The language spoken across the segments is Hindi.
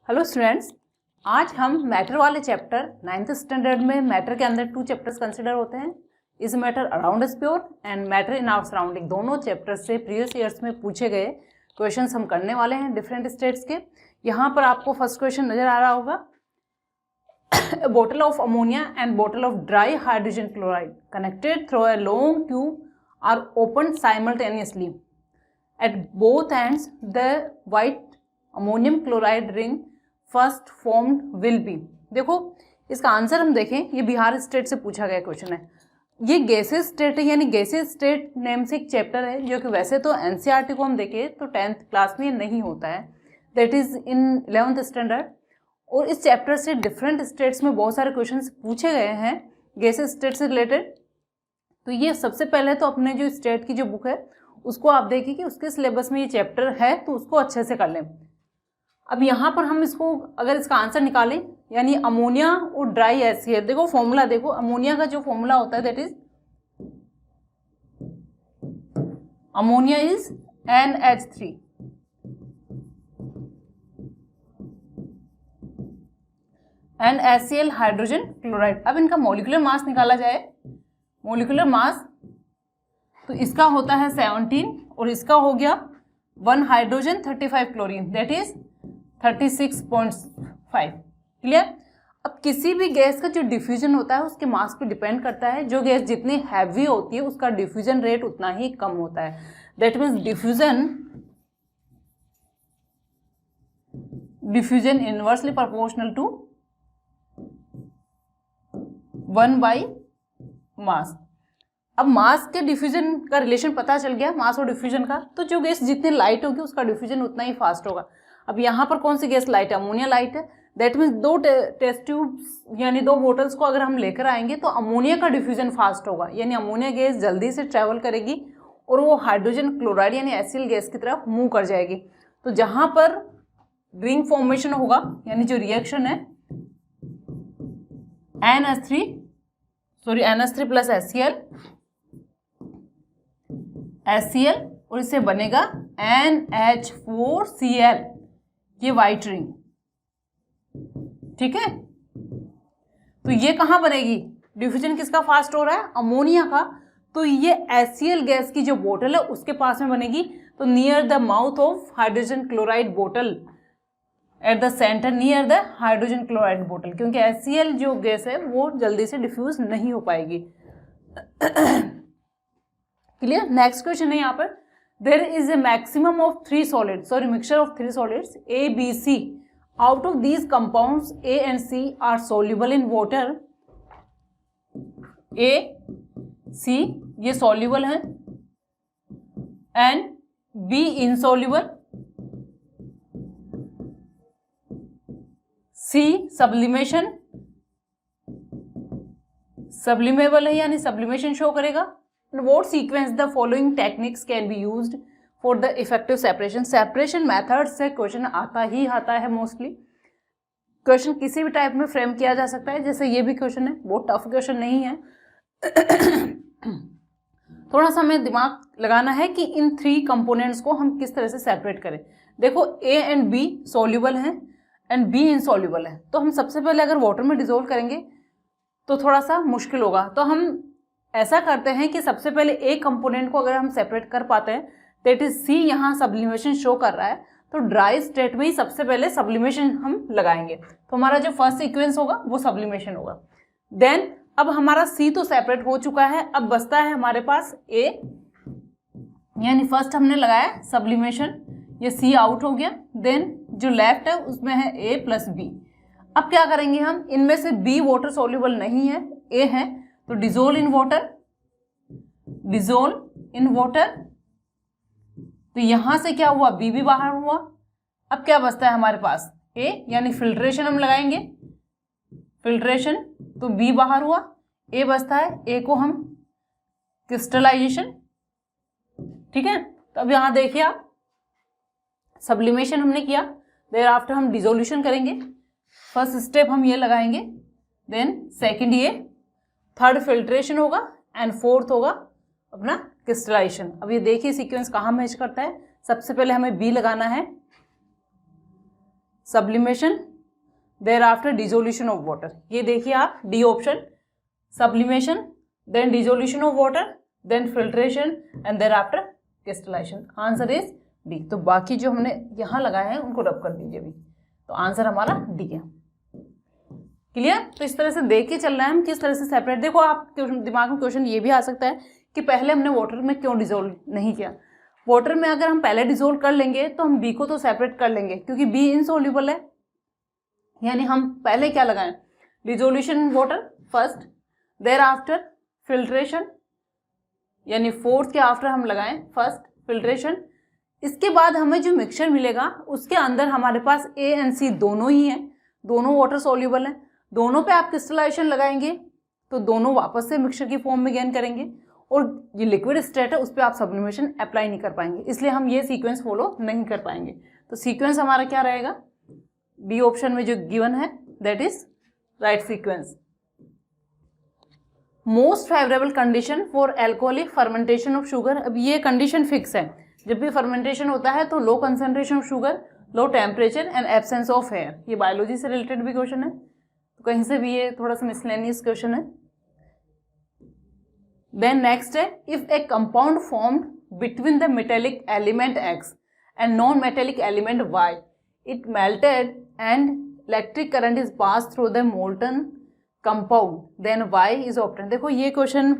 हेलो स्टूडेंट्स, आज हम मैटर वाले चैप्टर 9th स्टैंडर्ड में मैटर के अंदर 2 चैप्टर्स कंसिडर होते हैं। इस matter around us pure and matter in our surrounding, दोनों चैप्टर्स से प्रीवियस ईयर्स में पूछे गए क्वेश्चंस हम करने वाले हैं डिफरेंट स्टेट्स के। यहाँ पर आपको फर्स्ट क्वेश्चन नजर आ रहा होगा। A bottle of ammonia and bottle of dry hydrogen chloride connected through a long tube are opened simultaneously. At both ends, the white ammonium chloride ring first formed will be। देखो इसका आंसर हम देखें, ये बिहार स्टेट से पूछा गया क्वेश्चन है। ये गैसेस स्टेट है, यानी गैसेस स्टेट नेम से एक चैप्टर है जो कि वैसे तो एनसीईआरटी को हम देखें तो 10th क्लास में नहीं होता है, that is in 11th standard. और इस चैप्टर से डिफरेंट स्टेट्स में बहुत सारे क्वेश्चंस पूछे गए हैं गैसेस स्टेट से रिलेटेड। तो ये सबसे पहले तो अपने जो स्टेट की जो बुक है उसको आप देखिए कि उसके सिलेबस में ये चैप्टर है, तो उसको अच्छे से कर लें। अब यहाँ पर हम इसको अगर इसका आंसर निकालें, यानी अमोनिया और ड्राई HCl, देखो फॉर्मूला देखो, अमोनिया का जो फॉर्मूला होता है that is ammonia is NH3 and HCl hydrogen chloride. अब इनका मॉलिक्यूलर मास निकाला जाए, मॉलिक्यूलर मास तो इसका होता है 17 और इसका हो गया 1 hydrogen 35 chlorine, that is 36.5। Clear. अब किसी भी गैस का जो डिफ्यूजन होता है उसके मास पे डिपेंड करता है। जो गैस जितनी हैवी होती है उसका डिफ्यूजन रेट उतना ही कम होता है, that means diffusion inversely proportional to 1 by mass. अब मास के डिफ्यूजन का रिलेशन पता चल गया, मास और डिफ्यूजन का, तो जो गैस जितनी लाइट होगी उसका डिफ्यूजन उतना ही फास्ट होगा। अब यहाँ पर कौन सी गैस लाइट है? अमोनिया लाइट है। दैट मीन्स 2 टेस्ट ट्यूब्स यानी 2 बोटल्स को अगर हम लेकर आएंगे तो अमोनिया का डिफ्यूजन फास्ट होगा, यानी अमोनिया गैस जल्दी से ट्रेवल करेगी और वो हाइड्रोजन क्लोराइड यानी HCl गैस की तरफ मूव कर जाएगी। तो जहाँ पर रिंग फॉर्मेशन होगा यानी जो रिएक्शन है NH3 प्लस HCl और इससे बनेगा NH4Cl, ये वाइट रिंग। ठीक है, तो ये कहाँ बनेगी? डिफ्यूजन किसका फास्ट हो रहा है? अमोनिया का। तो ये HCl गैस की जो बोतल है उसके पास में बनेगी, तो near the mouth of hydrogen chloride बोतल, at the centre near the hydrogen chloride बोतल, क्योंकि HCl जो गैस है वो जल्दी से डिफ्यूज नहीं हो पाएगी। क्लियर। नेक्स्ट क्वेश्चन है यहाँ पर, there is a maximum of 3 solids, sorry mixture of 3 solids A, B, C, out of these compounds A and C are soluble in water। A, C ये soluble है and B insoluble, C sublimable है यानी सब्लिमेशन शो करेगा। What sequence the following techniques can be used for the effective separation? Separation method से क्वेश्चन आता है मोस्टली। क्वेश्चन किसी भी टाइप में फ्रेम किया जा सकता है, जैसे ये भी क्वेश्चन है, बहुत टफ क्वेश्चन नहीं है। थोड़ा सा हमें दिमाग लगाना है कि इन 3 कंपोनेंट्स को हम किस तरह से सेपरेट करें। देखो A एंड B सोल्यूबल हैं एंड B इनसोल्यूबल है, तो हम सबसे पहले अगर वाटर में डिजोल्व करेंगे तो थोड़ा सा मुश्किल होगा। तो हम ऐसा करते हैं कि सबसे पहले एक कंपोनेंट को अगर हम सेपरेट कर पाते हैं, दैट इज C यहाँ सब्लिमेशन शो कर रहा है, तो ड्राई स्टेट में ही सबसे पहले सब्लिमेशन हम लगाएंगे, तो हमारा जो फर्स्ट सीक्वेंस होगा वो सब्लिमेशन होगा। देन अब हमारा C तो सेपरेट हो चुका है, अब बचता है हमारे पास A, यानी फर्स्ट हमने लगाया सब्लिमेशन, ये C आउट हो गया। देन जो लेफ्ट है उसमें है A प्लस B। अब क्या करेंगे हम, इनमें से B वाटर सोल्यूबल नहीं है, A है, तो डिजोल्व इन वाटर, तो यहां से क्या हुआ? B भी बाहर हुआ। अब क्या बचता है हमारे पास? A, यानी फिल्ट्रेशन हम लगाएंगे, फिल्ट्रेशन, तो B बाहर हुआ, A बचता है, A को हम क्रिस्टलाइजेशन। ठीक है, तो अब यहां देखिए आप, सब्लिमेशन हमने किया, देयर आफ्टर हम डिसोल्यूशन करेंगे। फर्स्ट स्टेप हम ये लगाएंगे, देन सेकंड ये, थर्ड फिल्ट्रेशन होगा एंड फोर्थ होगा अपना क्रिस्टलाइजेशन। अब ये देखिए सीक्वेंस कहाँ मैच करता है। सबसे पहले हमें B लगाना है, sublimation, thereafter dissolution of water. ये देखिए आप D option, sublimation, then dissolution of water, then filtration and thereafter crystallisation. Answer is D. तो बाकी जो हमने यहाँ लगाए हैं उनको रब कर दीजिए अभी, तो आंसर हमारा डी है। क्लियर? तो इस तरह से देख के चलना है हम किस तरह से सेपरेट। देखो आप दिमाग में क्वेश्चन ये भी आ सकता है कि पहले हमने वाटर में क्यों डिजोल्व नहीं किया। वाटर में अगर हम पहले डिजोल्व कर लेंगे तो हम बी को तो सेपरेट कर लेंगे, क्योंकि बी इनसॉल्युबल है, यानी हम पहले क्या लगाएं, dissolution water first, thereafter filtration, यानी फोर्थ के आफ्टर हम लगाएं फर्स्ट फिल्ट्रेशन। इसके बाद हमें जो मिक्सचर मिलेगा उसके अंदर हमारे पास ए एंड सी दोनों ही हैं, दोनों वाटर सॉल्युबल हैं, दोनों पे आप क्रिस्टलाइजेशन लगाएंगे तो दोनों वापस से मिक्सचर की फॉर्म में गेन करेंगे, और ये लिक्विड स्टेट है उस पर आप सब्लिमेशन अप्लाई नहीं कर पाएंगे, इसलिए हम ये सीक्वेंस फॉलो नहीं कर पाएंगे। तो सीक्वेंस हमारा क्या रहेगा, बी ऑप्शन में जो गिवन है that is right sequence. Most favourable condition for alcoholic fermentation of sugar. अब ये कंडीशन फिक्स है, जब भी फर्मेंटेशन होता है तो low concentration of sugar, low temperature and absence of air. ये बायोलॉजी से रिलेटेड भी क्वेश्चन है, तो कहीं से भी ये थोड़ा सा मिसलेनियस क्वेश्चन है। देन नेक्स्ट है, if A compound formed between the metallic element X and non metallic element Y, it melted and electric current is passed through the molten compound, then Y is obtained। देखो ये क्वेश्चन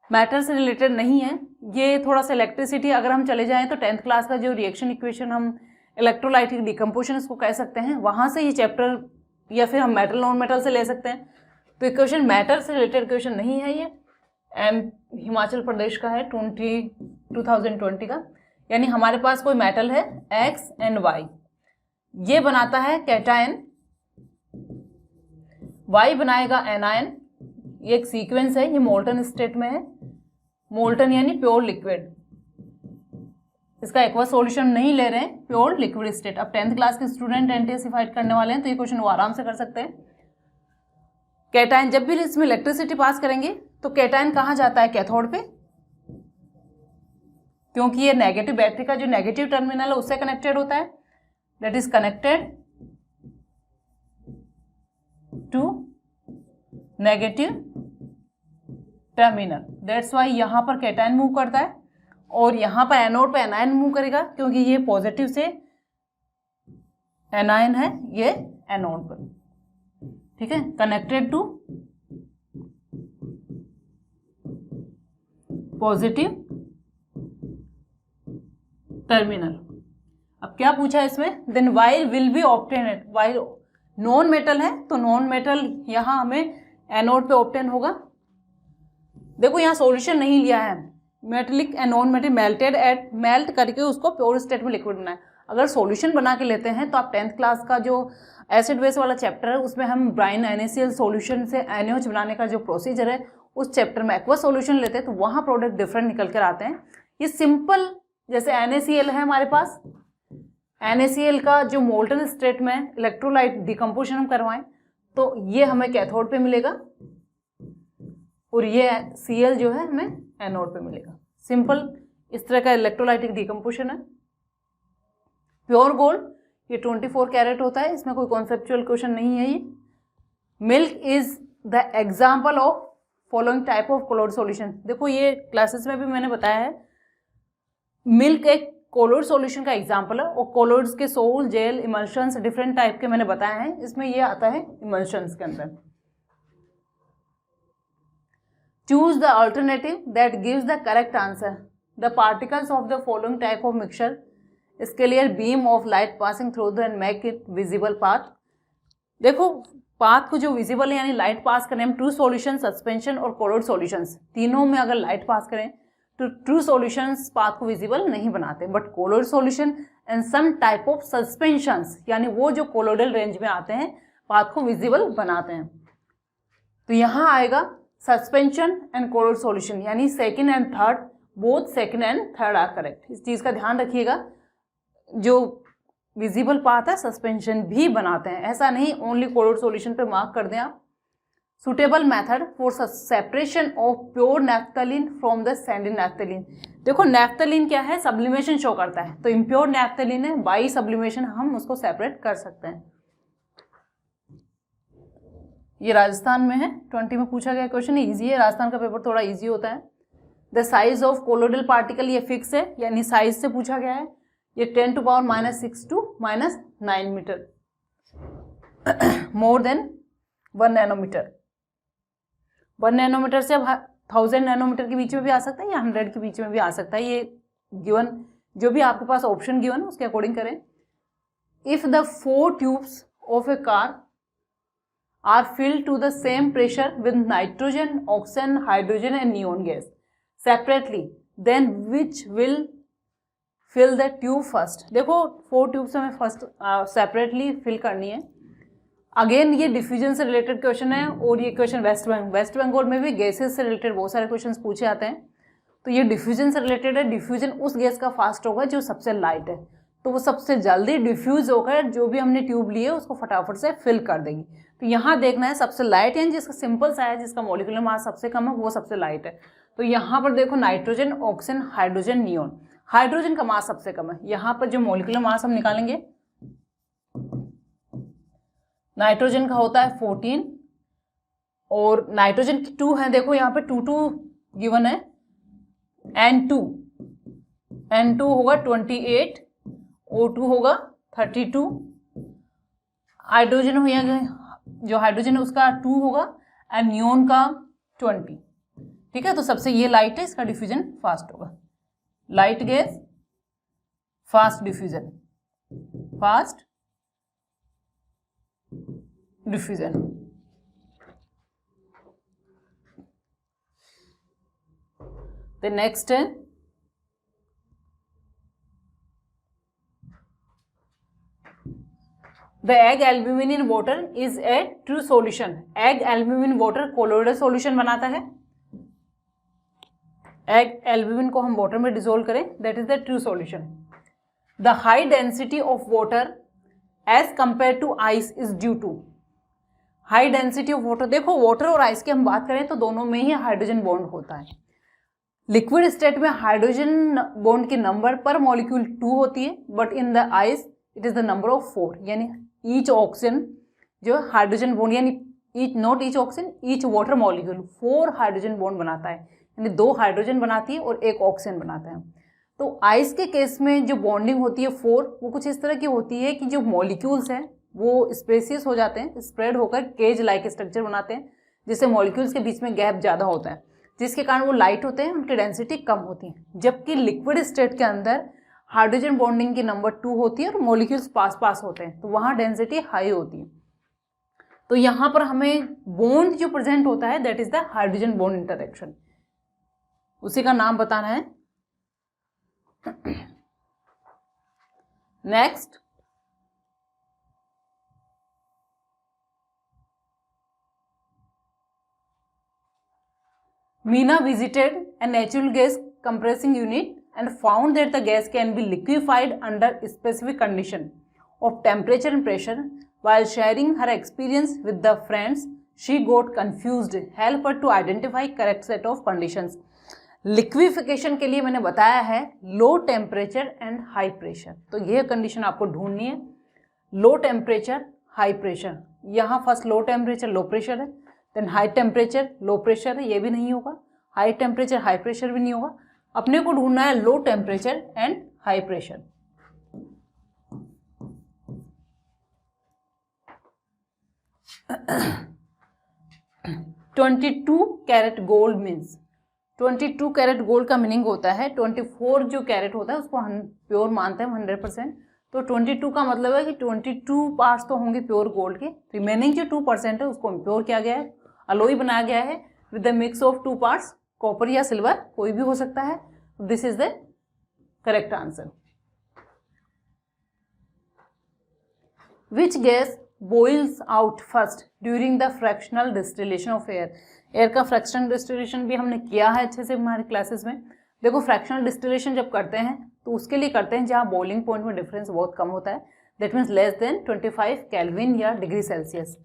मैटर से रिलेटेड नहीं है, ये थोड़ा सा इलेक्ट्रिसिटी, अगर हम चले जाएं तो 10th क्लास का जो रिएक्शन इक्वेशन हम इलेक्ट्रोलाइटिक डिकम्पोजिशन इसको कह सकते हैं, वहाँ से ये चैप्टर, या फिर हम मेटल नॉन मेटल से ले सकते हैं। तो ये क्वेश्चन मैटर से रिलेटेड क्वेश्चन नहीं है, ये हिमाचल प्रदेश का है 2020 का, यानी हमारे पास कोई मेटल है X एंड Y, ये बनाता है कैटायन, Y बनाएगा एनायन। ये एक सीक्वेंस है, ये मोल्टन स्टेट में है, मोल्टन यानी प्योर लिक्विड, इसका एक्वा सॉल्यूशन नहीं ले रहे हैं, प्योर लिक्विड स्टेट। अब 10th क्लास के स्टूडेंट एनटीएससी करने वाले हैं तो ये क्वेश्चन वो आराम से कर सकते हैं। कैटायन, जब भी इसमें इलेक्ट्रिसिटी पास करेंगे तो कैटायन कहाँ जाता है, कैथोड पे, क्योंकि ये नेगेटिव, बैटरी का जो नेगेटिव टर्मिनल है उससे कनेक्टेड होता है, that is connected to negative terminal, that's why यहाँ पर कैटायन मूव करता है, और यहाँ पर एनोड पे एनायन मूव करेगा, क्योंकि ये पॉजिटिव से एनायन है, ये एनोड पर, ठीक है, कनेक्टेड टू पॉजिटिव टर्मिनल। अब क्या पूछा इसमें, then Y will be obtain, Y non metal है तो नॉन मेटल यहाँ हमें एनोड पे ऑब्टेन होगा। देखो यहाँ सॉल्यूशन नहीं लिया है, metallic and non metal melted at, melt करके उसको प्योर स्टेट में लिक्विड बनाए। अगर सॉल्यूशन बना के लेते हैं तो आप 10th क्लास का जो एसिड बेस वाला चैप्टर है उसमें हम ब्राइन NaCl सॉल्यूशन से NaOH बनाने का जो प्रोसीजर है उस चैप्टर में एक्वा सॉल्यूशन लेते हैं तो वहाँ प्रोडक्ट डिफरेंट निकल कर आते हैं। ये सिंपल, जैसे NaCl है हमारे पास, NaCl का जो मोल्टन स्टेट में इलेक्ट्रोलाइट डिकम्पोजिशन हम करवाएं तो ये हमें कैथोड पे मिलेगा, और ये Cl जो है हमें एनोड पे मिलेगा। सिंपल इस तरह का इलेक्ट्रोलाइटिक डिकम्पोजिशन है। प्योर गोल्ड ये 24 कैरेट होता है, इसमें कोई कॉन्सेप्चुअल क्वेश्चन नहीं है। ये milk is the example of following type of colloid solution. देखो ये क्लासेस में भी मैंने बताया है, मिल्क एक कोलोइड सॉल्यूशन का एग्जाम्पल है, और कोलोइड्स के sol, gel, emulsions different type के मैंने बताए हैं, इसमें ये आता है इमल्शंस के अंदर। Choose the alternative that gives the correct answer. The particles of the following type of mixture scatter beam of light passing through the and make it visible path. देखो पाथ को जो विजिबल है यानी लाइट पास करें हम, ट्रू सॉल्यूशन, सस्पेंशन और कोलोइड सॉल्यूशंस तीनों में अगर लाइट पास करें तो ट्रू सॉल्यूशंस पाथ को विजिबल नहीं बनाते, but colloid solution and some type of suspensions यानी वो जो कोलोइडल रेंज में आते हैं पाथ को विजिबल बनाते हैं। तो यहाँ आएगा सस्पेंशन एंड कोलोइड सॉल्यूशन, यानी second and third, both second and third are correct. इस चीज़ का ध्यान रखिएगा, जो विजिबल पाथ है सस्पेंशन भी बनाते हैं, ऐसा नहीं ओनली कोलोइड सॉल्यूशन पे मार्क कर दें आप। Suitable method for separation of pure naphthalene from the Sandy naphthalene. देखो नैफ्थलीन क्या है, सब्लिमेशन शो करता है, तो इम्प्योर नैफ्थलीन है, बाई सब्लिमेशन हम उसको सेपरेट कर सकते हैं। ये राजस्थान में है, 20 में पूछा गया क्वेश्चन, इजी है, राजस्थान का पेपर थोड़ा इजी होता है। The size of colloidal particle, ये फिक्स है, यानी साइज से पूछा गया है, ये 10⁻⁻6 to -9 metre, more than 1 nanometre. 1 nanometre से 1000 नैनोमीटर के बीच में भी आ सकता है या 100 के बीच में भी आ सकता है, ये गिवन जो भी आपके पास ऑप्शन गिवन है उसके अकॉर्डिंग करें। If the 4 tubes of a car are filled to the same pressure with nitrogen, oxygen, hydrogen and neon gas separately, then which will fill the tube first. देखो 4 ट्यूब से हमें फर्स्ट सेपरेटली फिल करनी है। अगेन ये डिफ्यूजन से रिलेटेड क्वेश्चन है, और ये क्वेश्चन वेस्ट बंगाल में भी गैसेस से रिलेटेड बहुत सारे क्वेश्चंस पूछे आते हैं, तो ये डिफ्यूजन से रिलेटेड है। डिफ्यूजन उस गैस का फास्ट होगा जो सबसे लाइट है, तो वो सबसे जल्दी डिफ्यूज होकर जो भी हमने ट्यूब ली है उसको फटाफट से फिल कर देगी। तो यहाँ देखना है सबसे लाइट है, जिसका सिंपल सा है, जिसका मॉलिक्यूलर मास सबसे कम है, वो सबसे लाइट है। तो यहाँ पर देखो nitrogen, oxygen, hydrogen, neon. Hydrogen का मास सबसे कम है, यहाँ पर जो मॉलिक्यूलर मास हम निकालेंगे, नाइट्रोजन का होता है 14 और नाइट्रोजन की 2 है, देखो यहाँ पे 2 गिवन है, N2 होगा 28, O2 होगा 32, हाइड्रोजन हो गया, जो हाइड्रोजन है उसका 2 होगा, एंड नियोन का 20। ठीक है, तो सबसे ये लाइट है, इसका डिफ्यूजन फास्ट होगा। Light gas fast diffusion, fast diffusion. The next है the egg albumin in water is a true solution. Egg albumin water colloidal solution बनाता है। एग एल्ब्यूमिन को हम वाटर में डिसोल्व करें, that is the true solution. The high density of water as compare to ice is due to. High density of water, देखो वाटर और आइस की हम बात करें तो दोनों में ही हाइड्रोजन बॉन्ड होता है। लिक्विड स्टेट में हाइड्रोजन बॉन्ड की नंबर पर मॉलिक्यूल 2 होती है, but in the ice it is the number of 4, यानी ईच ऑक्सीजन जो हाइड्रोजन बॉन्ड, यानी not each oxygen, each water molecule 4 hydrogen bond बनाता है, यानी 2 हाइड्रोजन बनाती है और 1 ऑक्सीजन बनाता है। तो आइस के केस में जो बॉन्डिंग होती है 4, वो कुछ इस तरह की होती है कि जो मॉलिक्यूल्स हैं वो स्पेसियस हो जाते हैं, स्प्रेड होकर केज लाइक स्ट्रक्चर बनाते हैं, जिससे मॉलिक्यूल्स के बीच में गैप ज़्यादा होता है, जिसके कारण वो लाइट होते हैं, उनकी डेंसिटी कम होती है। जबकि लिक्विड स्टेट के अंदर हाइड्रोजन बॉन्डिंग की नंबर 2 होती है और मॉलिक्यूल्स पास होते हैं, तो वहाँ डेंसिटी हाई होती है। तो यहाँ पर हमें बॉन्ड जो प्रेजेंट होता है that is the hydrogen bond interaction, उसी का नाम बताना है। Next, Meena visited a natural gas compressing unit and found that the gas can be liquefied under specific condition of temperature and pressure. While sharing her experience with the friends, she got confused. Help her to identify correct set of conditions. Liquefaction के लिए मैंने बताया है low temperature and high pressure, तो यह कंडीशन आपको ढूंढनी है। लो टेम्परेचर, हाई प्रेशर, यहाँ first low temperature low pressure है, then high temperature low pressure है, ये भी नहीं होगा, हाई टेम्परेचर हाई प्रेशर भी नहीं होगा, अपने को ढूंढना है low temperature and high pressure. $22 carat gold means, 22 carat gold का मीनिंग होता है 24 जो कैरेट होता है उसको हम प्योर मानते हैं 100%, तो 22 का मतलब है कि 22 पार्ट्स तो होंगे प्योर गोल्ड के, रिमेनिंग जो 2% है उसको इम्प्योर किया गया है, अलॉय बनाया गया है with the mix of 2 parts, copper या सिल्वर कोई भी हो सकता है। This is the correct answer. Which gas boils out first during the fractional distillation of air. Air का फ्रैक्शनल डिस्टिलेशन भी हमने किया है अच्छे से हमारी क्लासेस में। देखो फ्रैक्शनल डिस्टिलेशन जब करते हैं तो उसके लिए करते हैं जहाँ बॉइलिंग पॉइंट में डिफरेंस बहुत कम होता है, that means less than 25 kelvin या डिग्री सेल्सियस।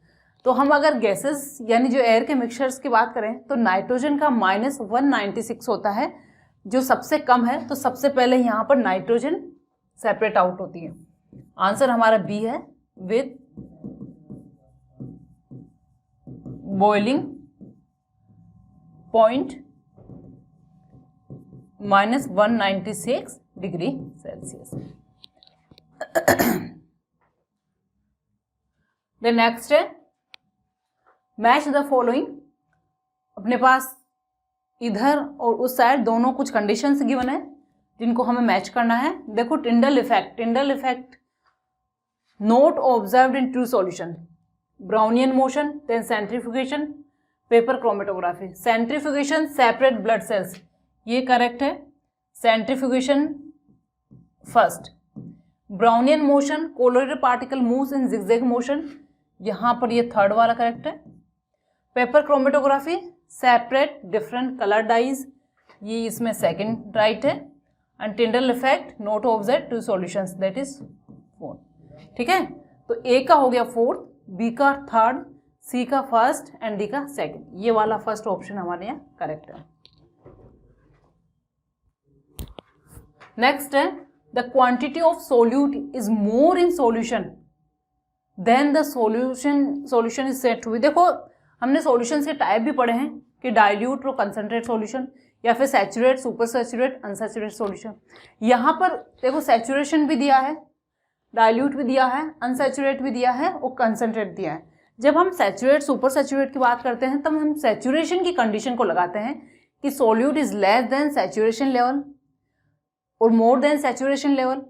तो हम अगर गैसेस यानी जो एयर के मिक्सचर्स की बात करें तो नाइट्रोजन का -196 होता है जो सबसे कम है तो सबसे पहले यहाँ पर नाइट्रोजन सेपरेट आउट होती है। आंसर हमारा बी है, with boiling point -196 degree Celsius. The next है मैच द फॉलोइंग। अपने पास इधर और उस साइड दोनों कुछ कंडीशंस गिवन है जिनको हमें मैच करना है। देखो Tyndall effect not observed in true solution, Brownian motion, then centrifugation, paper chromatography. Centrifugation separate blood cells, ये करेक्ट है। Centrifugation first. Brownian motion colloidal particle moves in zigzag motion, यहाँ पर ये थर्ड वाला करेक्ट है। Paper chromatography separate different colour dyes, ये इसमें सेकंड राइट है। And Tyndall effect not observed to solutions, that is fourth. ठीक है, तो ए का हो गया फोर्थ, बी का थर्ड, सी का फर्स्ट एंड डी का सेकंड। ये वाला फर्स्ट ऑप्शन हमारे यहाँ करेक्ट है। नेक्स्ट है the quantity of solute is more in solution then the solution is said to be. देखो हमने सॉल्यूशन के टाइप भी पढ़े हैं कि डाइल्यूट और कंसंट्रेट सॉल्यूशन, या फिर सैचुरेट, सुपर सैचुरेट, अनसैचुरेट सॉल्यूशन। यहाँ पर देखो सैचुरेशन भी दिया है, डाइल्यूट भी दिया है, अनसैचुरेट भी दिया है और कंसंट्रेट दिया है। जब हम सैचुरेट, सुपर सैचुरेट की बात करते हैं तब हम सैचुरेशन की कंडीशन को लगाते हैं कि solute is less than saturation level और मोर देन सैचुरेशन लेवल।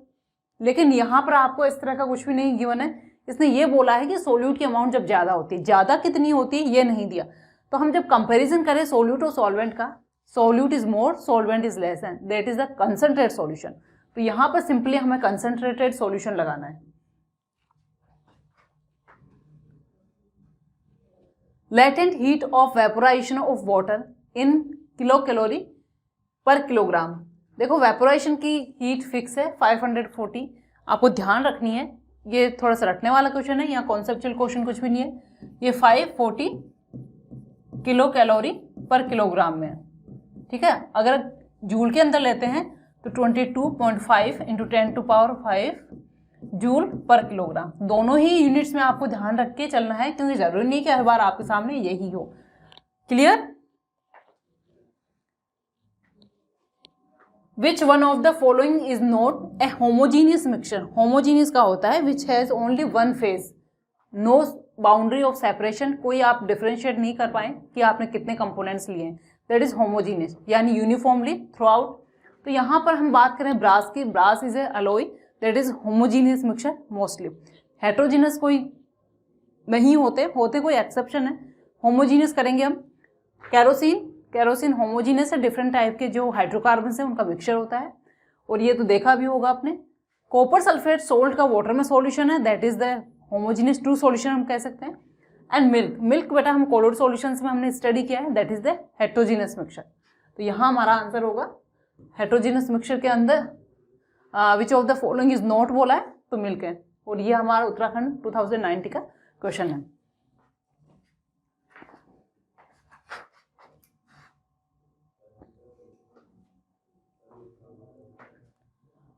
लेकिन यहाँ पर आपको इस तरह का कुछ भी नहीं गिवन है। इसने ये बोला है कि सोल्यूट की अमाउंट जब ज़्यादा होती है, ज़्यादा कितनी होती है ये नहीं दिया। तो हम जब कंपैरिजन करें सोल्यूट और सॉल्वेंट का, solute is more, solvent is less and that is the concentrate solution. तो यहाँ पर सिंपली हमें कंसंट्रेटेड सॉल्यूशन लगाना है। Latent heat of vaporisation of water in kilo calorie पर किलोग्राम। देखो वेपोराइजेशन की हीट फिक्स है 540, आपको ध्यान रखनी है। ये थोड़ा सा रटने वाला क्वेश्चन है, यहाँ कॉन्सेप्चुअल क्वेश्चन कुछ भी नहीं है। ये 540 किलो कैलोरी पर किलोग्राम में है। ठीक है, अगर जूल के अंदर लेते हैं तो 22.5 इंटू 10⁵ जूल पर किलोग्राम। दोनों ही यूनिट्स में आपको ध्यान रख के चलना है, क्योंकि जरूरी नहीं कि हर बार आपके सामने यही हो। Clear? Which one of the following is not a homogeneous mixture. Homogeneous का होता है which has only one phase, no boundary of separation, कोई आप डिफरेंशिएट नहीं कर पाए कि आपने कितने कंपोनेंट्स लिए हैं, दैट इज होमोजीनियस, यानी यूनिफॉर्मली थ्रू आउट। तो यहाँ पर हम बात करें ब्रास की, brass is a alloy, that is homogeneous mixture mostly. Heterogeneous कोई नहीं होते कोई एक्सेप्शन है। होमोजीनियस करेंगे हम कैरोसिन होमोजीनियस है, डिफरेंट टाइप के जो हाइड्रोकार्बन है उनका मिक्सचर होता है, और ये तो देखा भी होगा आपने। कॉपर सल्फेट सोल्ट का वाटर में सॉल्यूशन है, that is the homogeneous true solution हम कह सकते हैं। एंड मिल्क बेटा हम कोलोइड सॉल्यूशंस में हमने स्टडी किया है, that is the heterogeneous mixture. तो यहाँ हमारा आंसर होगा हेट्रोजीनियस मिक्सचर के अंदर विच of the following is not बोला है तो मिल्क है, और ये हमारा उत्तराखंड 2019 का क्वेश्चन है।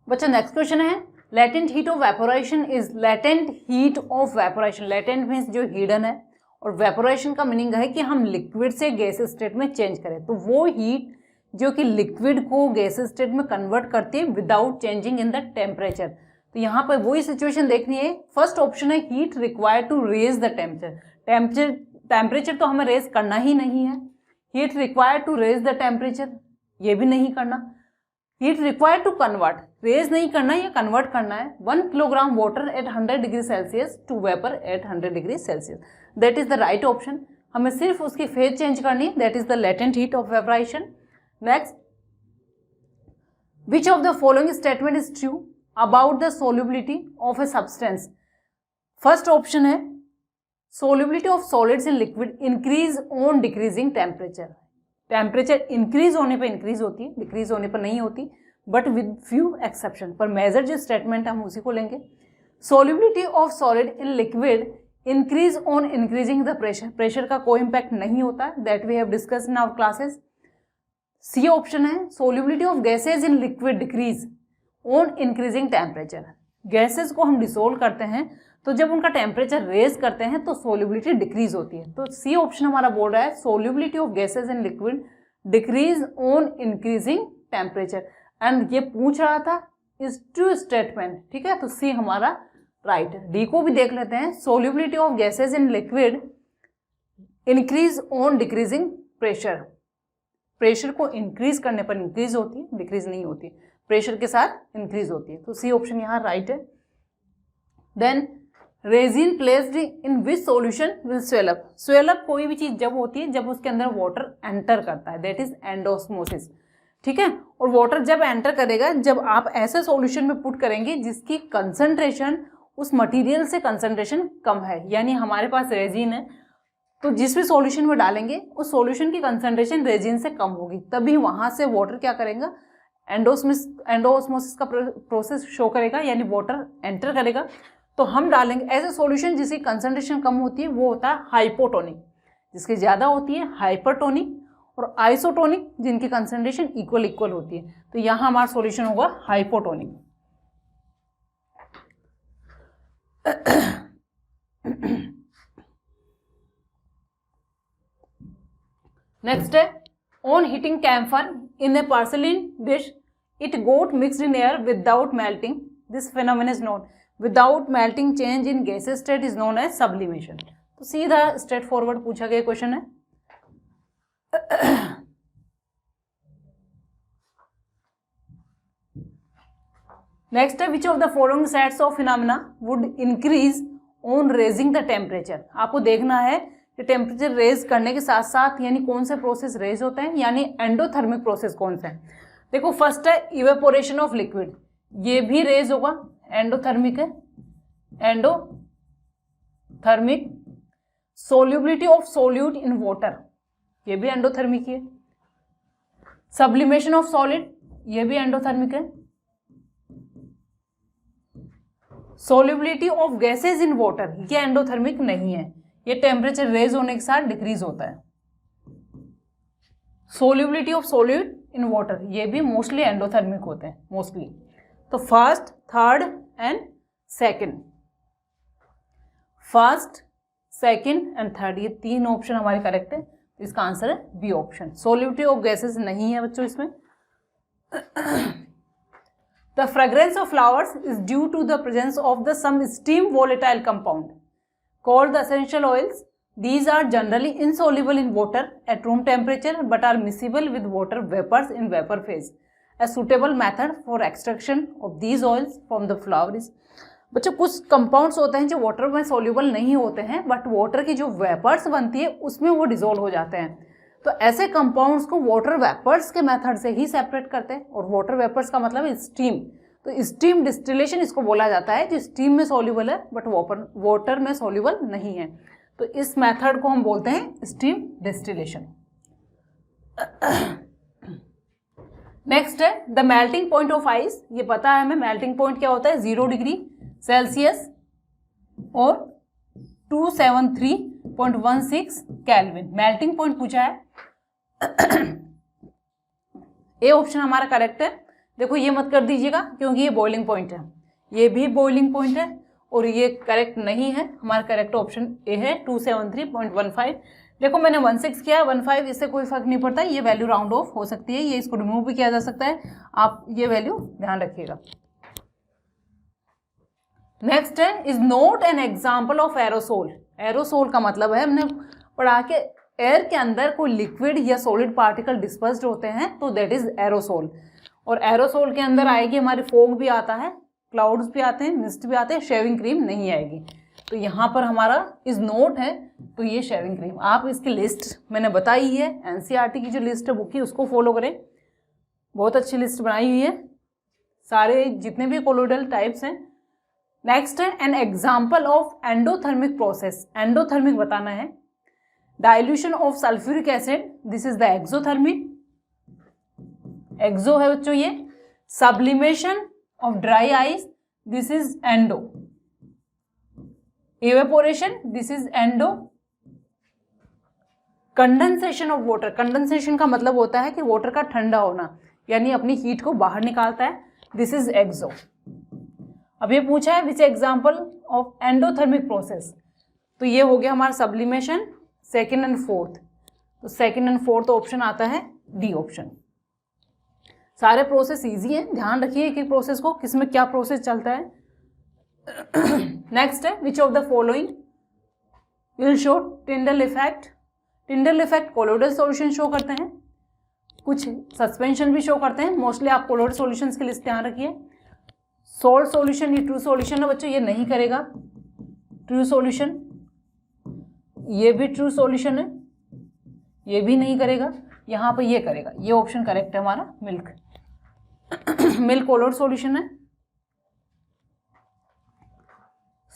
बच्चा नेक्स्ट क्वेश्चन है latent heat of vaporisation is, latent heat of vaporisation, latent means जो हिडन है, और वेपोराइजेशन का मीनिंग है कि हम लिक्विड से गैस स्टेट में चेंज करें। तो वो हीट जो कि लिक्विड को गैस स्टेट में कन्वर्ट करती है without changing in the temperature. तो यहाँ पर वही सिचुएशन देखनी है। फर्स्ट ऑप्शन है heat required to raise the temperature. Temperature तो हमें रेज करना ही नहीं है। Heat required to raise the temperature, ये भी नहीं करना। Heat required to convert, raise नहीं करना है या कन्वर्ट करना है 1 kilogram water at 100 degree Celsius to vapour at 100 degree Celsius, that is the right option. हमें सिर्फ उसकी फेज चेंज करनी है, that is the latent heat of vaporisation. Next, which of the following statement is true about the solubility of a substance. First option है solubility of solids in liquid increase on decreasing temperature. Temperature increase होने पर इंक्रीज होती है, डिक्रीज होने पर नहीं होती, बट विद फ्यू एक्सेप्शन। पर मेजर जो स्टेटमेंट हम उसी को लेंगे। Solubility of solid in liquid increase on increasing the pressure, pressure का कोई इंपैक्ट नहीं होता, that we have discussed in our classes. C option है, solubility of gases in liquid decrease on increasing temperature. Gases को हम डिसोल्व करते हैं तो जब उनका टेम्परेचर रेज करते हैं तो सोल्यूबिलिटी डिक्रीज होती है। तो सी ऑप्शन हमारा बोल रहा है solubility of gases in liquid decrease on increasing temperature, and ये पूछ रहा था इज ट्रू स्टेटमेंट, ठीक है, तो सी हमारा राइट है। डी को भी देख लेते हैं, solubility of gases in liquid increase on decreasing pressure. Pressure को इंक्रीज करने पर इंक्रीज होती है, डिक्रीज नहीं होती है, प्रेशर के साथ इंक्रीज होती है, तो सी ऑप्शन यहाँ राइट है। Then resin placed in which solution will swell up. Swell up कोई भी चीज जब होती है जब उसके अंदर वाटर एंटर करता है, दैट इज एंडोस्मोसिस, ठीक है। और वाटर जब एंटर करेगा, जब आप ऐसे सॉल्यूशन में पुट करेंगे जिसकी कंसंट्रेशन उस मटेरियल से कंसंट्रेशन कम है, यानी हमारे पास रेजिन है तो जिस भी सॉल्यूशन में डालेंगे उस सॉल्यूशन की कंसंट्रेशन रेजिन से कम होगी, तभी वहां से वाटर क्या करेगा, एंडोस्मोसिस का प्रोसेस शो करेगा, यानी वाटर एंटर करेगा। तो हम डालेंगे ऐसे सॉल्यूशन जिसकी कंसंट्रेशन कम होती है, वो होता है हाइपोटोनिक, जिसकी ज़्यादा होती है हाइपरटोनिक, और आइसोटोनिक जिनकी कंसंट्रेशन इक्वल होती है। तो यहाँ हमारा सॉल्यूशन होगा हाइपोटोनिक। नेक्स्ट है, on heating camphor in a porcelain dish it got mixed in air without melting, this phenomenon is known without melting change in gases state is known as sublimation. तो सीधा स्ट्रेट फॉरवर्ड पूछा गया क्वेश्चन है। नेक्स्ट है, विच of the following sets of phenomena would increase on raising the temperature. आपको देखना है कि टेम्परेचर रेज करने के साथ साथ यानी कौन से प्रोसेस रेज होते हैं, यानी एंडोथर्मिक प्रोसेस कौन से हैं। देखो फर्स्ट है इवेपोरेशन ऑफ लिक्विड, ये भी रेज होगा, एंडोथर्मिक है, endothermic. Solubility of solute in water, ये भी एंडोथर्मिक है। सब्लिमेशन ऑफ सॉलिड, ये भी एंडोथर्मिक है। Solubility of gases in water, ये एंडोथर्मिक नहीं है, ये टेम्परेचर रेज होने के साथ डिक्रीज होता है। Solubility of solute in water, ये भी मोस्टली एंडोथर्मिक होते हैं मोस्टली। तो first, third and second, first, second and third, ये तीन ऑप्शन हमारे करेक्ट है। तो इसका आंसर है B option. Solubility of gases नहीं है बच्चों इसमें। The fragrance of flowers is due to the presence of the some steam volatile compound called the essential oils. These are generally insoluble in water at room temperature but are miscible with water vapors in vapor phase. A suitable method for extraction of these oils from the flower is, बच्चों कुछ कंपाउंड्स होते हैं जो वाटर में सोल्यूबल नहीं होते हैं बट वाटर की जो वेपर्स बनती है उसमें वो डिसोल्व हो जाते हैं। तो ऐसे कंपाउंड्स को वाटर वेपर्स के मेथड से ही सेपरेट करते हैं, और वाटर वेपर्स का मतलब है स्टीम। तो स्टीम डिस्टिलेशन इसको बोला जाता है, जो स्टीम में सोल्यूबल है बट वाटर में सोल्यूबल नहीं है। तो इस मेथड को हम बोलते हैं स्टीम डिस्टिलेशन। नेक्स्ट है the melting point of ice. ये पता है हमें मेल्टिंग पॉइंट क्या होता है, 0 डिग्री सेल्सियस और 273.16 केल्विन मेल्टिंग पॉइंट पूछा है। ए ऑप्शन हमारा करेक्ट है। देखो ये मत कर दीजिएगा क्योंकि ये बॉइलिंग पॉइंट है, ये भी बॉइलिंग पॉइंट है और ये करेक्ट नहीं है। हमारा करेक्ट ऑप्शन ए है 273.15। देखो मैंने 16 किया, 15, इससे कोई फर्क नहीं पड़ता, ये वैल्यू राउंड ऑफ हो सकती है, ये इसको रिमूव भी किया जा सकता है, आप ये वैल्यू ध्यान रखिएगा। नेक्स्ट है is note N example of aerosol. Aerosol का मतलब है, हमने पढ़ा के एयर के अंदर कोई लिक्विड या सॉलिड पार्टिकल डिस्पर्स्ड होते हैं तो दैट इज एरोसोल। और एरोसोल के अंदर आएगी हमारी फोग भी आता है, क्लाउड्स भी आते हैं, मिस्ट भी आते हैं, शेविंग क्रीम नहीं आएगी। तो यहाँ पर हमारा इज नोट है तो ये शेविंग क्रीम। आप इसकी लिस्ट मैंने बताई है, एनसीईआरटी की जो लिस्ट है बुक की उसको फॉलो करें, बहुत अच्छी लिस्ट बनाई हुई है, सारे जितने भी कोलोइडल टाइप्स हैं। नेक्स्ट है an example of endothermic process. Endothermic बताना है। Dilution of sulphuric acid, this is the exothermic, exo है बच्चों ये। Sublimation of dry ice, this is endo. Evaporation, this is endo. Condensation of water, condensation का मतलब होता है कि वाटर का ठंडा होना, यानी अपनी हीट को बाहर निकालता है। दिस इज एक्सो। अब ये पूछा है विच एग्जाम्पल ऑफ एंडोथर्मिक प्रोसेस, तो ये हो गया हमारा सब्लिमेशन, सेकेंड एंड फोर्थ। तो सेकेंड एंड फोर्थ ऑप्शन आता है डी ऑप्शन। सारे प्रोसेस इजी हैं, ध्यान रखिए एक एक प्रोसेस को, किसमें क्या प्रोसेस चलता है। नेक्स्ट है विच of the following will show Tyndall effect. Tyndall effect colloidal solution show करते हैं, कुछ सस्पेंशन भी शो करते हैं। मोस्टली आप कोलोइडल सॉल्यूशंस की लिस्ट ध्यान रखिए। सॉल्ट सॉल्यूशन ये ट्रू सॉल्यूशन है बच्चों, ये नहीं करेगा ट्रू सॉल्यूशन। ये भी ट्रू सॉल्यूशन है, ये भी नहीं करेगा। यहाँ पर ये करेगा, ये ऑप्शन करेक्ट है हमारा मिल्क। मिल्क कोलोइड सॉल्यूशन है।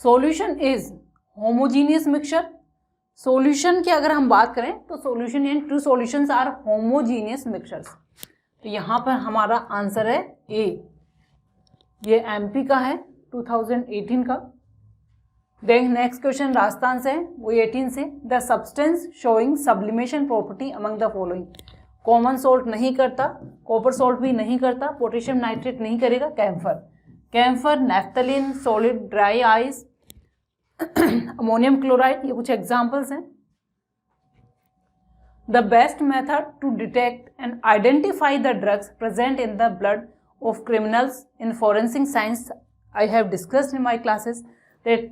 Solution is homogeneous mixture. Solution की अगर हम बात करें तो solution and true solutions are homogeneous mixtures. तो यहाँ पर हमारा आंसर है ए। ये एमपी का है 2018 का। देन नेक्स्ट क्वेश्चन राजस्थान से है, वो 18 से। The substance showing sublimation property among the following. Common salt नहीं करता, कॉपर सोल्ट भी नहीं करता, पोटेशियम नाइट्रेट नहीं करेगा, camphor. Camphor, naphthalene, solid dry ice, ammonium chloride, ये कुछ एग्जाम्पल्स हैं। The best method to detect and identify the drugs present in the blood of criminals in forensic science I have discussed in my classes that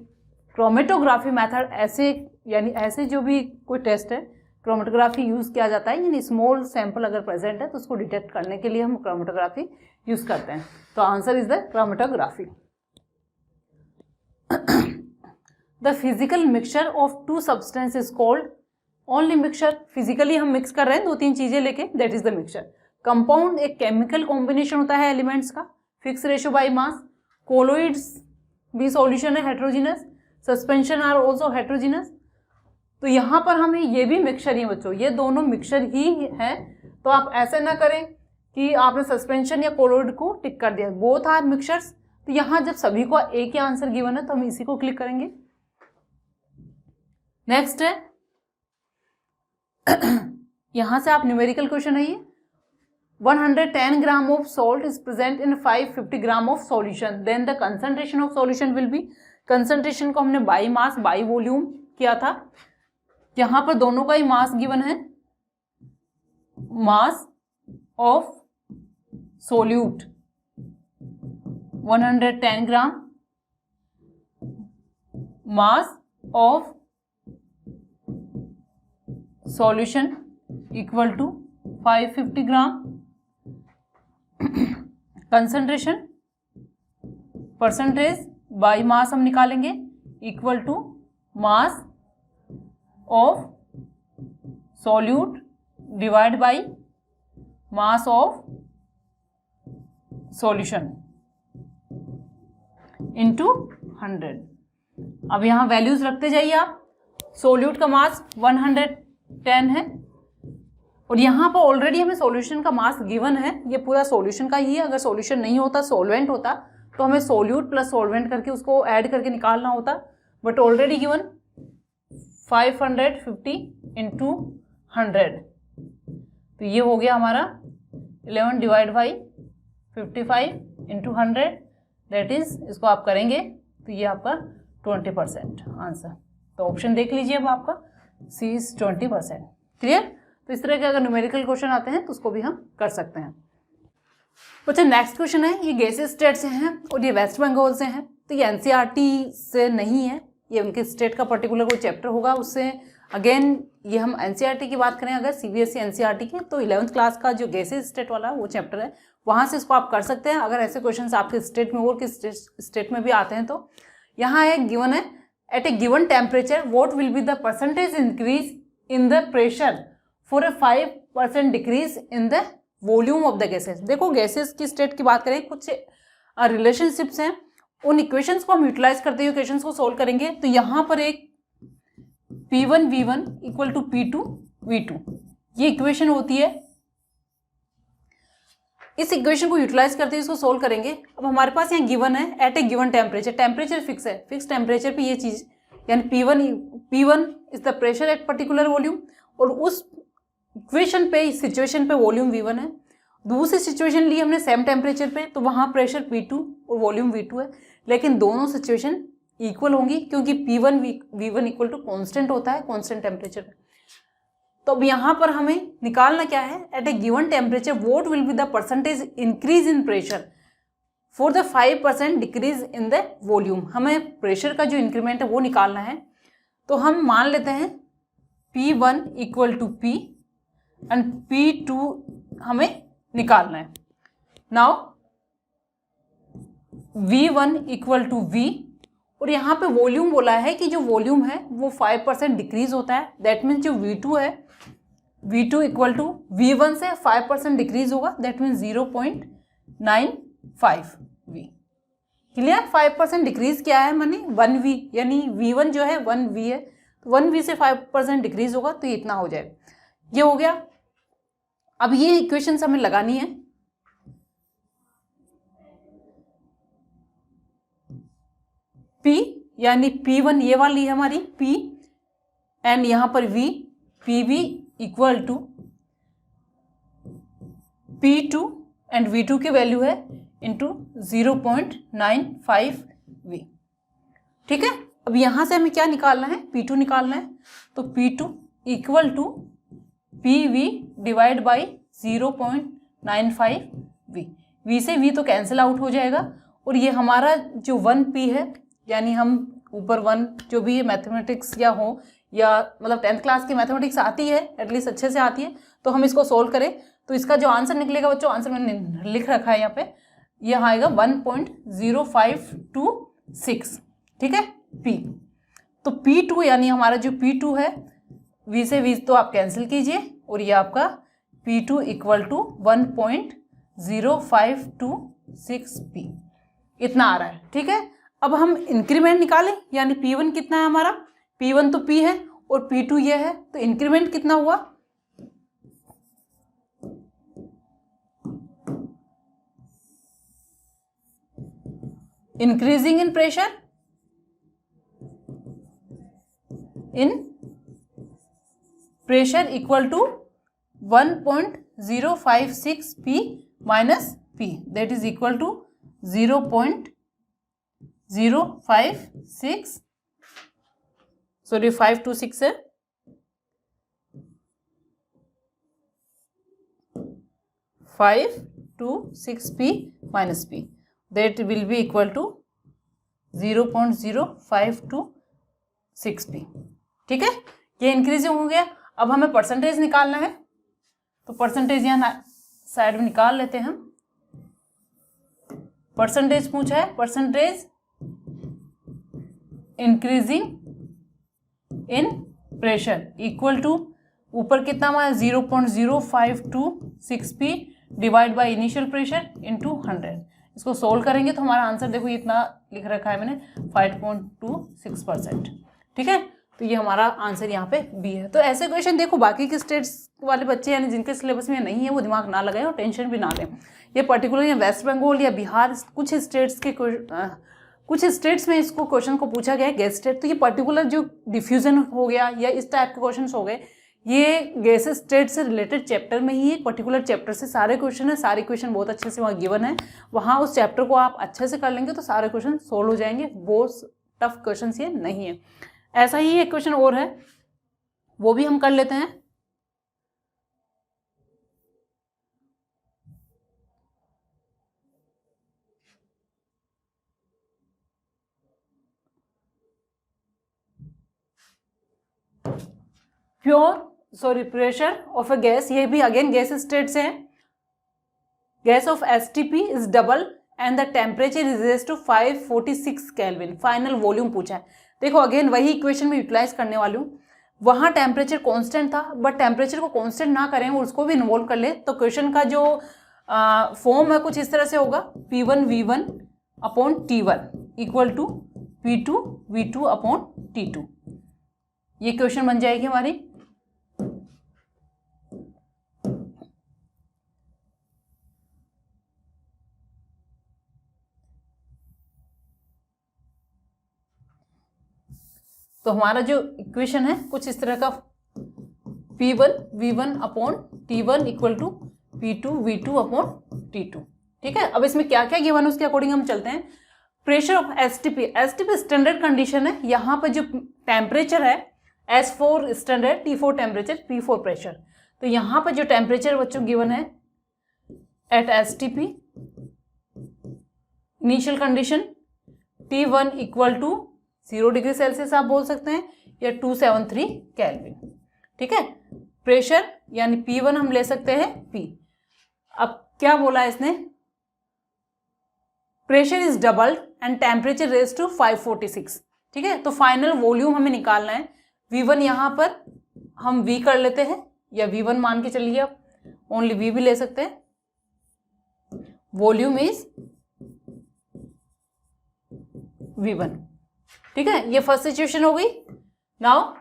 chromatography method. ऐसे यानी ऐसे जो भी कोई टेस्ट है क्रोमेटोग्राफी यूज़ किया जाता है, यानी स्मॉल सैंपल अगर प्रेजेंट है तो उसको डिटेक्ट करने के लिए हम क्रोमेटोग्राफी यूज़ करते हैं। तो answer is the chromatography. The physical mixture of two substance is called only mixture. Physically हम मिक्स कर रहे हैं दो तीन चीजें लेके, that is the mixture. Compound एक केमिकल कॉम्बिनेशन होता है एलिमेंट्स का, fix ratio by mass. Colloids भी सॉल्यूशन है heterogeneous, suspension are also heterogeneous. तो यहाँ पर हमें ये भी मिक्सचर ही है बच्चों, ये दोनों मिक्सचर ही है। तो आप ऐसे ना करें कि आपने सस्पेंशन या कोलोइड को टिक कर दिया, बोथ आर मिक्सचर्स। तो यहाँ जब सभी को एक ही आंसर गिवन है तो हम इसी को क्लिक करेंगे। नेक्स्ट है यहां से आप न्यूमेरिकल क्वेश्चन है ये। 110 gram of salt is present in 550 gram of solution, then the concentration of solution will be. Concentration को हमने बाई मास बाई वॉल्यूम किया था, यहां पर दोनों का ही मास गिवन है। Mass of solute 110 gram, mass of solution equal to 550 gram. Concentration percentage by mass हम निकालेंगे, equal to mass of solute divide by mass of solution into 100। अब यहां वैल्यूज रखते जाइए आप। सोल्यूट का मास 110 है और यहाँ पर ऑलरेडी हमें सॉल्यूशन का मास गिवन है, ये पूरा सॉल्यूशन का ही है। अगर सॉल्यूशन नहीं होता, सॉल्वेंट होता, तो हमें सोल्यूट प्लस सॉल्वेंट करके उसको ऐड करके निकालना होता, बट ऑलरेडी गिवन 550 इंटू 100। तो ये हो गया हमारा 11 divide by 55 into 100, that is, इसको आप करेंगे तो ये आपका 20% आंसर। तो ऑप्शन देख लीजिए अब आपका सी इज 20%। क्लियर? तो इस तरह के अगर न्यूमेरिकल क्वेश्चन आते हैं तो उसको भी हम कर सकते हैं। अच्छा, नेक्स्ट क्वेश्चन है, ये गैसेस स्टेट से हैं और ये वेस्ट बंगाल से हैं। तो ये एनसीईआरटी से नहीं है, ये उनके स्टेट का पर्टिकुलर कोई चैप्टर होगा उससे। अगेन ये हम एनसीईआरटी की बात करें अगर सीबीएसई एनसीईआरटी की, तो 11th क्लास का जो गैसेस स्टेट वाला वो चैप्टर है, वहाँ से इसको आप कर सकते हैं। अगर ऐसे क्वेश्चन आपके स्टेट में और किस स्टेट में भी आते हैं तो यहाँ एक गिवन है, at a given temperature what will be the percentage increase in the pressure for a 5% decrease in the volume of the gases. देखो गैसेस की स्टेट की बात करें, कुछ रिलेशनशिप्स हैं, उन इक्वेशंस को हम यूटिलाइज करते हुए इक्वेशंस को सोल्व करेंगे। तो यहाँ पर एक P1 V1 equal to P2 V2 ये इक्वेशन होती है। इस इक्वेशन को यूटिलाइज करते हुए इसको सोल्व करेंगे। अब हमारे पास यहाँ गिवन है at a given temperature, temperature fix है, फिक्स टेम्परेचर पे ये चीज, यानी P1 is the pressure at particular volume और उस इक्वेशन पे, सिचुएशन पे वॉल्यूम V1 है। दूसरी सिचुएशन ली हमने सेम टेम्परेचर पे, तो वहाँ प्रेशर P2 और वॉल्यूम V2 है, लेकिन दोनों सिचुएशन इक्वल होंगी क्योंकि P1 V1 equal to constant होता है कॉन्स्टेंट टेम्परेचर पे। तो अब यहाँ पर हमें निकालना क्या है, at a given temperature what will be the percentage increase in pressure for the 5% decrease in the volume. हमें प्रेशर का जो इंक्रीमेंट है वो निकालना है। तो हम मान लेते हैं P1 equal to P and P2 हमें निकालना है। Now V1 equal to V, और यहाँ पे वॉल्यूम बोला है कि जो वॉल्यूम है वो 5% डिक्रीज होता है। दैट मीन्स जो V2 है, V2 इक्वल टू V1 से 5% डिक्रीज होगा, that means 0.95 V। Clear? 5% decrease क्या है, माने 1V, यानी V1 जो है 1V है, तो 1V से 5% डिक्रीज होगा तो ये इतना हो जाएगा। ये हो गया। अब ये इक्वेशन हमें लगानी है। P यानी P1 ये वाली है हमारी P, एंड यहाँ पर V, PV equal to P2 and V2 की वैल्यू है इंटू 0.95V। ठीक है? अब यहाँ से हमें क्या निकालना है, P2 निकालना है। तो P2 equal to PV divide by 0.95V। V से V तो कैंसिल आउट हो जाएगा, और ये हमारा जो 1P है, यानी हम ऊपर 1 जो भी मैथमेटिक्स या हो, या मतलब 10th क्लास की मैथमेटिक्स आती है, एटलीस्ट अच्छे से आती है, तो हम इसको सोल्व करें तो इसका जो आंसर निकलेगा बच्चों, आंसर मैंने लिख रखा है यहाँ पे, यह आएगा 1.0526। ठीक है? P तो P2 यानी हमारा जो P2 है, V से V तो आप कैंसिल कीजिए, और ये आपका P2 इक्वल टू 1.0526P इतना आ रहा है। ठीक है? अब हम इंक्रीमेंट निकालें, यानी P1 कितना है हमारा, P1 तो P है और P2 ये है, तो इंक्रीमेंट कितना हुआ, increasing in pressure equal to 1.056P minus P, that is equal to 0.056, sorry 526 है, 526P minus P, that will be equal to 0.0526P। ठीक है? ये इंक्रीजिंग हो गया। अब हमें परसेंटेज निकालना है, तो परसेंटेज यहाँ साइड में निकाल लेते हैं हम। परसेंटेज पूछा है, percentage increasing in pressure equal to, ऊपर कितना हमारा 0.0526P divide by initial pressure into 100। इसको सोल्व करेंगे तो हमारा आंसर देखो इतना लिख रखा है मैंने, 5.26%। ठीक है? तो ये हमारा आंसर यहाँ पे B है। तो ऐसे क्वेश्चन देखो बाकी के स्टेट्स वाले बच्चे यानी जिनके सिलेबस में नहीं है वो दिमाग ना लगाएं और टेंशन भी ना लें। ये पर्टिकुलर या वेस्ट बंगाल या बिहार कुछ स्टेट्स में इसको क्वेश्चन को पूछा गया है गैस स्टेट, तो ये पर्टिकुलर जो डिफ्यूजन हो गया या इस टाइप के क्वेश्चन हो गए, ये गैस स्टेट से रिलेटेड चैप्टर में ही, एक पर्टिकुलर चैप्टर से सारे क्वेश्चन है, सारे क्वेश्चन बहुत अच्छे से वहाँ गिवन है। वहाँ उस चैप्टर को आप अच्छे से कर लेंगे तो सारे क्वेश्चन सोल्व हो जाएंगे, बहुत टफ क्वेश्चन ये नहीं है। ऐसा ही एक क्वेश्चन और है, वो भी हम कर लेते हैं। प्रेशर ऑफ अ गैस, ये भी अगेन गैस स्टेट से है। Gas of STP is double and the temperature is raised to 546 kelvin. Final volume पूछा है। देखो अगेन वही इक्वेशन में यूटिलाइज करने वाली हूँ। वहाँ टेम्परेचर कांस्टेंट था, बट टेम्परेचर को कांस्टेंट ना करें और उसको भी इन्वॉल्व कर ले, तो क्वेश्चन का जो फॉर्म है कुछ इस तरह से होगा, P1 V1 upon T1 equal to P2 V2 upon T2। ये क्वेश्चन बन जाएगी हमारी। तो हमारा जो इक्वेशन है कुछ इस तरह का P1 V1 upon T1 equal to P2 V2 upon T2। ठीक है, अब इसमें क्या क्या गिवन है उसके अकॉर्डिंग हम चलते हैं। Pressure of STP, STP standard condition है, यहाँ पर जो टेम्परेचर है S4 standard, T4 temperature, P4 pressure. तो यहाँ पर जो टेम्परेचर बच्चों गिवन है at STP initial condition T1 equal to 0 degree Celsius आप बोल सकते हैं, या 273 केल्विन। ठीक है, प्रेशर यानी P1 हम ले सकते हैं P। अब क्या बोला इसने, pressure is doubled and temperature raise to 546। ठीक है, तो फाइनल वॉल्यूम हमें निकालना है। V1 यहाँ पर हम V कर लेते हैं, या V1 मान के चलिए, आप ओनली V भी ले सकते हैं। Volume is V1। ठीक है, ये फर्स्ट सिचुएशन हो गई। Now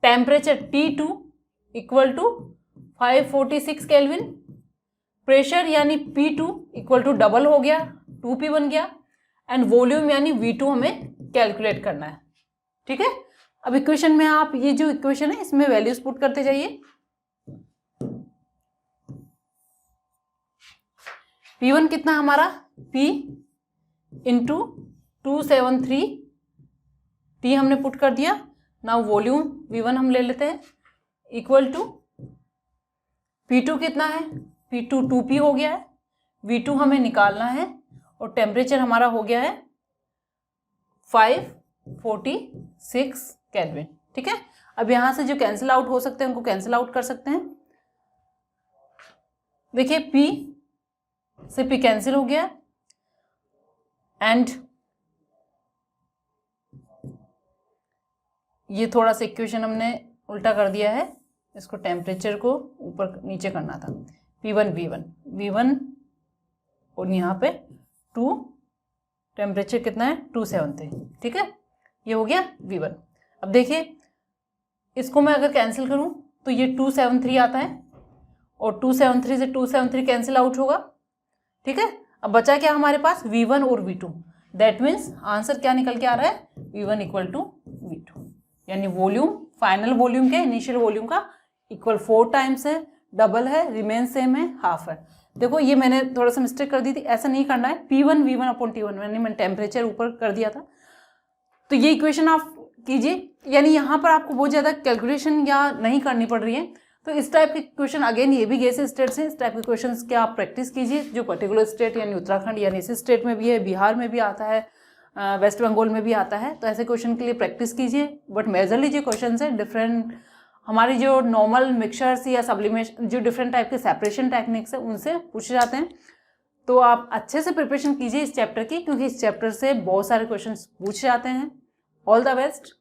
temperature T2 equal to 546 kelvin, pressure यानी P2 इक्वल टू डबल हो गया, 2P बन गया, एंड वॉल्यूम यानी V2 हमें कैलकुलेट करना है। ठीक है, अब इक्वेशन में आप ये जो इक्वेशन है इसमें वैल्यूज पुट करते जाइए। P1 कितना हमारा, P इंटू 273 T हमने पुट कर दिया। नाउ वॉल्यूम V1 हम ले लेते हैं इक्वल टू P2 कितना है, P2 2P हो गया है, V2 हमें निकालना है, और टेम्परेचर हमारा हो गया है 546 केल्विन। ठीक है, अब यहाँ से जो कैंसिल आउट हो सकते हैं उनको कैंसिल आउट कर सकते हैं। देखिए P से P कैंसिल हो गया, एंड ये थोड़ा सा इक्वेशन हमने उल्टा कर दिया है, इसको टेम्परेचर को ऊपर नीचे करना था। P1 V1 और यहाँ पे 2, टेम्परेचर कितना है 273। ठीक है, ये हो गया V1। अब देखिए इसको मैं अगर कैंसिल करूँ तो ये 273 आता है, और 273 से 273 कैंसिल आउट होगा। ठीक है, अब बचा क्या हमारे पास, V1 और V2। दैट मीन्स आंसर क्या निकल के आ रहा है, V1 इक्वल टू V2, यानी वॉल्यूम फाइनल वॉल्यूम के इनिशियल वॉल्यूम का इक्वल 4 टाइम्स है, डबल है, रिमेन सेम है, हाफ है। देखो ये मैंने थोड़ा सा मिस्टेक कर दी थी, ऐसा नहीं करना है। P1 V1 अपॉन T1 मैंने टेम्परेचर ऊपर कर दिया था। तो ये इक्वेशन आप कीजिए, यानी यहाँ पर आपको बहुत ज़्यादा कैलकुलेशन या नहीं करनी पड़ रही है। तो इस टाइप के क्वेश्चन, अगेन ये भी गैस स्टेट्स हैं, इस टाइप के क्वेश्चन के आप प्रैक्टिस कीजिए। जो पर्टिकुलर स्टेट यानी उत्तराखंड यानी इसी स्टेट में भी है, बिहार में भी आता है, वेस्ट बंगाल में भी आता है, तो ऐसे क्वेश्चन के लिए प्रैक्टिस कीजिए। बट मेजरली जो क्वेश्चन है डिफरेंट, हमारी जो नॉर्मल मिक्सचर्स या सब्लिमेशन, जो डिफरेंट टाइप के सेपरेशन टेक्निक्स है उनसे पूछे जाते हैं। तो आप अच्छे से प्रिपरेशन कीजिए इस चैप्टर की, क्योंकि इस चैप्टर से बहुत सारे क्वेश्चन पूछे जाते हैं। All the best.